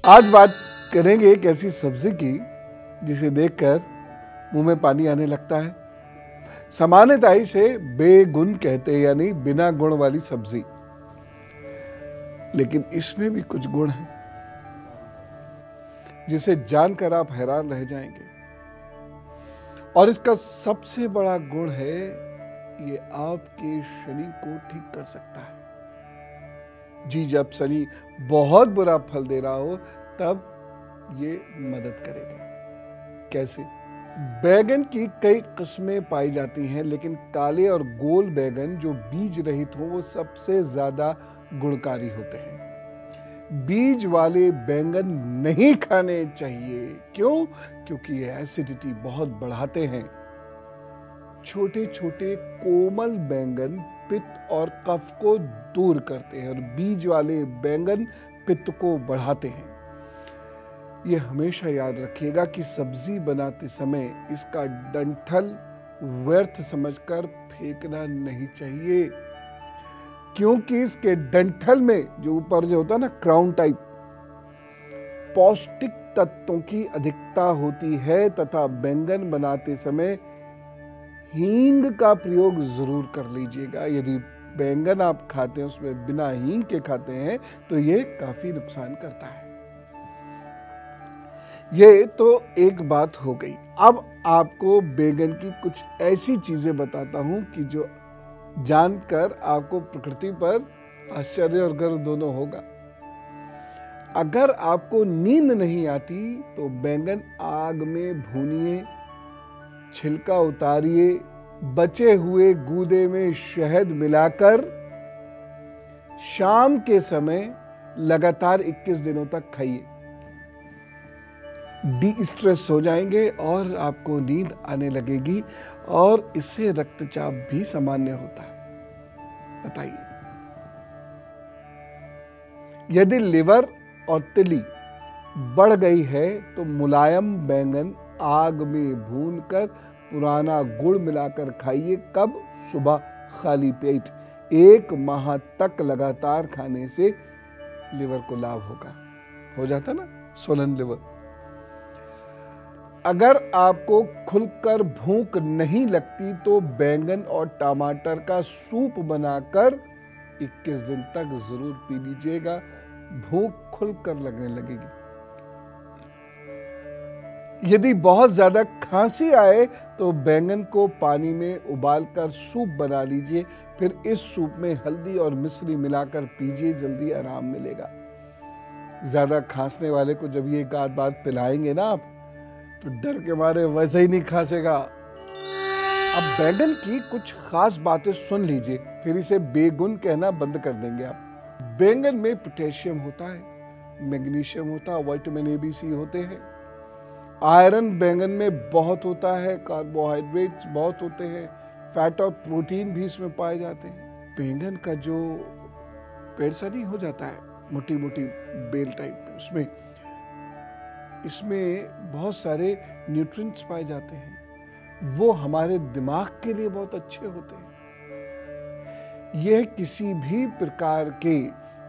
आज बात करेंगे एक ऐसी सब्जी की जिसे देखकर मुंह में पानी आने लगता है। सामान्यतः इसे बेगुन कहते हैं, यानी बिना गुण वाली सब्जी, लेकिन इसमें भी कुछ गुण हैं जिसे जानकर आप हैरान रह जाएंगे। और इसका सबसे बड़ा गुण है, ये आपके शनि को ठीक कर सकता है। जी, जब शनि बहुत बुरा फल दे रहा हो तब ये मदद करेगा। कैसे? बैगन की कई किस्में पाई जाती हैं, लेकिन काले और गोल बैगन जो बीज रहित हो वो सबसे ज्यादा गुणकारी होते हैं। बीज वाले बैंगन नहीं खाने चाहिए। क्यों? क्योंकि ये एसिडिटी बहुत बढ़ाते हैं। छोटे छोटे कोमल बैंगन पित्त और कफ को दूर करते हैं और बीज वाले बैंगन पित्त को बढ़ाते हैं। यह हमेशा याद रखिएगा कि सब्जी बनाते समय इसका डंठल व्यर्थ समझकर फेंकना नहीं चाहिए, क्योंकि इसके डंठल में जो ऊपर जो होता है ना, क्राउन टाइप, पौष्टिक तत्वों की अधिकता होती है तथा बैंगन बनाते समय हींग का प्रयोग जरूर कर लीजिएगा। यदि बैंगन आप खाते हैं उसमें बिना हींग के खाते हैं तो ये काफी नुकसान करता है। ये तो एक बात हो गई। अब आपको बैंगन की कुछ ऐसी चीजें बताता हूं कि जो जानकर आपको प्रकृति पर आश्चर्य और गर्व दोनों होगा। अगर आपको नींद नहीं आती तो बैंगन आग में भूनिए, छिलका उतारिए, बचे हुए गूदे में शहद मिलाकर शाम के समय लगातार 21 दिनों तक खाइए। डी स्ट्रेस हो जाएंगे और आपको नींद आने लगेगी और इससे रक्तचाप भी सामान्य होता है। बताइए, यदि लिवर और तिली बढ़ गई है तो मुलायम बैंगन आग में भूनकर पुराना गुड़ मिलाकर खाइए। कब? सुबह खाली पेट। 1 माह तक लगातार खाने से लिवर को लाभ होगा। हो जाता ना सोलन लिवर। अगर आपको खुलकर भूख नहीं लगती तो बैंगन और टमाटर का सूप बनाकर 21 दिन तक जरूर पी लीजिएगा। भूख खुलकर लगने लगेगी। यदि बहुत ज्यादा खांसी आए तो बैंगन को पानी में उबालकर सूप बना लीजिए, फिर इस सूप में हल्दी और मिश्री मिलाकर पीजिए, जल्दी आराम मिलेगा। ज्यादा खांसने वाले को जब ये एक आध बात पिलाएंगे ना आप, तो डर के मारे वैसे ही नहीं खांसेगा। अब बैंगन की कुछ खास बातें सुन लीजिए, फिर इसे बेगुन कहना बंद कर देंगे आप। बैंगन में पोटेशियम होता है, मैग्नीशियम होता है, विटामिन ए, बी, सी होते हैं। आयरन बैंगन में बहुत होता है, कार्बोहाइड्रेट्स बहुत होते हैं, फैट और प्रोटीन भी इसमें पाए जाते हैं। बैंगन का जो पेड़ सा नहीं हो जाता है, मोटी मोटी बेल टाइप, इसमें बहुत सारे न्यूट्रिएंट्स पाए जाते हैं। वो हमारे दिमाग के लिए बहुत अच्छे होते हैं। यह किसी भी प्रकार के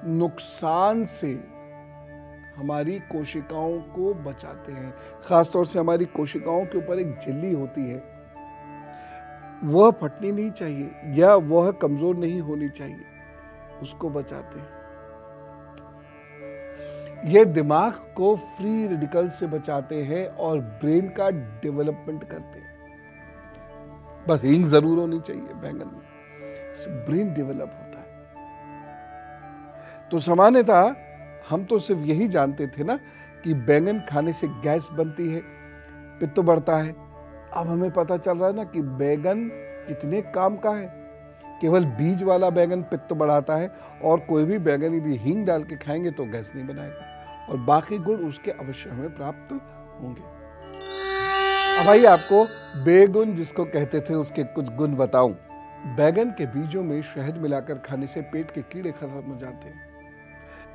नुकसान से हमारी कोशिकाओं को बचाते हैं। खासतौर से हमारी कोशिकाओं के ऊपर एक झिल्ली होती है, वह फटनी नहीं चाहिए या वह कमजोर नहीं होनी चाहिए, उसको बचाते हैं। यह दिमाग को फ्री रेडिकल से बचाते हैं और ब्रेन का डेवलपमेंट करते हैं। बस हींग जरूर होनी चाहिए बैंगन में, इससे ब्रेन डेवलप होता है। तो सामान्यतः हम तो सिर्फ यही जानते थे ना कि बैंगन खाने से गैस बनती है, पित्त बढ़ता है। अब हमें पता चल रहा है ना कि बैंगन कितने काम का है। केवल बीज वाला बैंगन पित्त बढ़ाता है और कोई भी बैंगन यदि हींग डाल के खाएंगे तो गैस नहीं बनाएगा और बाकी गुण उसके अवश्य हमें प्राप्त होंगे। अब आइए आपको बेगुन जिसको कहते थे उसके कुछ गुण बताऊं। बैंगन के बीजों में शहद मिलाकर खाने से पेट के कीड़े खत्म हो जाते हैं।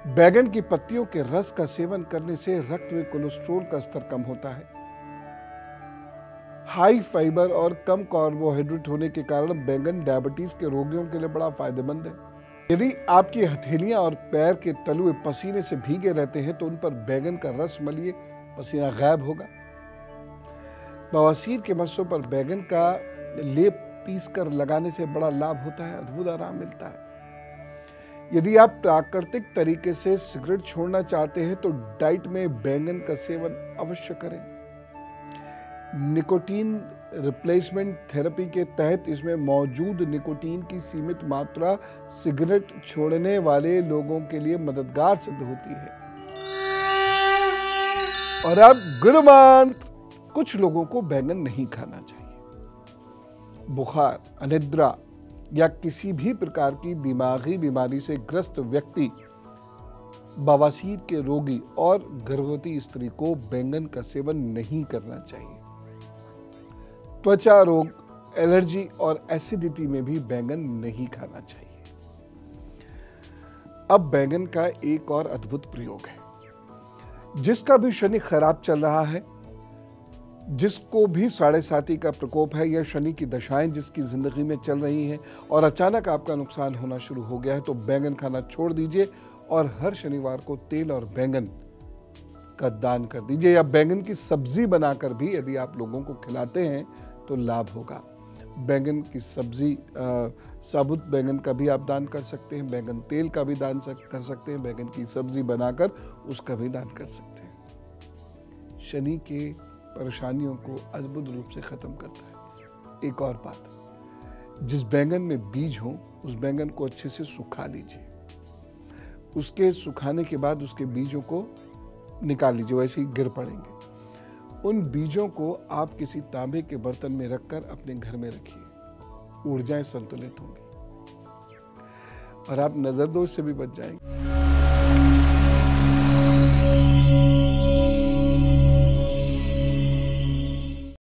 बैंगन की पत्तियों के रस का सेवन करने से रक्त में कोलेस्ट्रॉल का स्तर कम होता है। हाई फाइबर और कम कार्बोहाइड्रेट होने के कारण बैंगन डायबिटीज के रोगियों के लिए बड़ा फायदेमंद है। यदि आपकी हथेलियां और पैर के तलुए पसीने से भीगे रहते हैं तो उन पर बैंगन का रस मलिए, पसीना गायब होगा। बवासीर के मस्सों पर बैंगन का लेप पीसकर लगाने से बड़ा लाभ होता है, अद्भुत आराम मिलता है। यदि आप प्राकृतिक तरीके से सिगरेट छोड़ना चाहते हैं तो डाइट में बैंगन का सेवन अवश्य करें। निकोटीन रिप्लेसमेंट थेरेपी के तहत इसमें मौजूद निकोटीन की सीमित मात्रा सिगरेट छोड़ने वाले लोगों के लिए मददगार सिद्ध होती है। और अब गुरुमंत्र, कुछ लोगों को बैंगन नहीं खाना चाहिए। बुखार, अनिद्रा या किसी भी प्रकार की दिमागी बीमारी से ग्रस्त व्यक्ति, बवासीर के रोगी और गर्भवती स्त्री को बैंगन का सेवन नहीं करना चाहिए। त्वचा रोग, एलर्जी और एसिडिटी में भी बैंगन नहीं खाना चाहिए। अब बैंगन का एक और अद्भुत प्रयोग है। जिसका भी शनि खराब चल रहा है, जिसको भी 7.5 का प्रकोप है या शनि की दशाएं जिसकी जिंदगी में चल रही हैं और अचानक आपका नुकसान होना शुरू हो गया है, तो बैंगन खाना छोड़ दीजिए और हर शनिवार को तेल और बैंगन का दान कर दीजिए। या बैंगन की सब्जी बनाकर भी यदि आप लोगों को खिलाते हैं तो लाभ होगा। बैंगन की सब्जी, साबुत बैंगन का भी आप दान कर सकते हैं, बैंगन तेल का भी दान कर सकते हैं, बैंगन की सब्जी बनाकर उसका भी दान कर सकते हैं। शनि के परेशानियों को अद्भुत रूप से खत्म करता है। एक और बात, जिस बैंगन में बीज हो उस बैंगन को अच्छे से सुखा लीजिए। उसके सुखाने के बाद उसके बीजों को निकाल लीजिए, वैसे ही गिर पड़ेंगे। उन बीजों को आप किसी तांबे के बर्तन में रखकर अपने घर में रखिए। ऊर्जाएं संतुलित होंगी और आप नजर दोष से भी बच जाएंगे।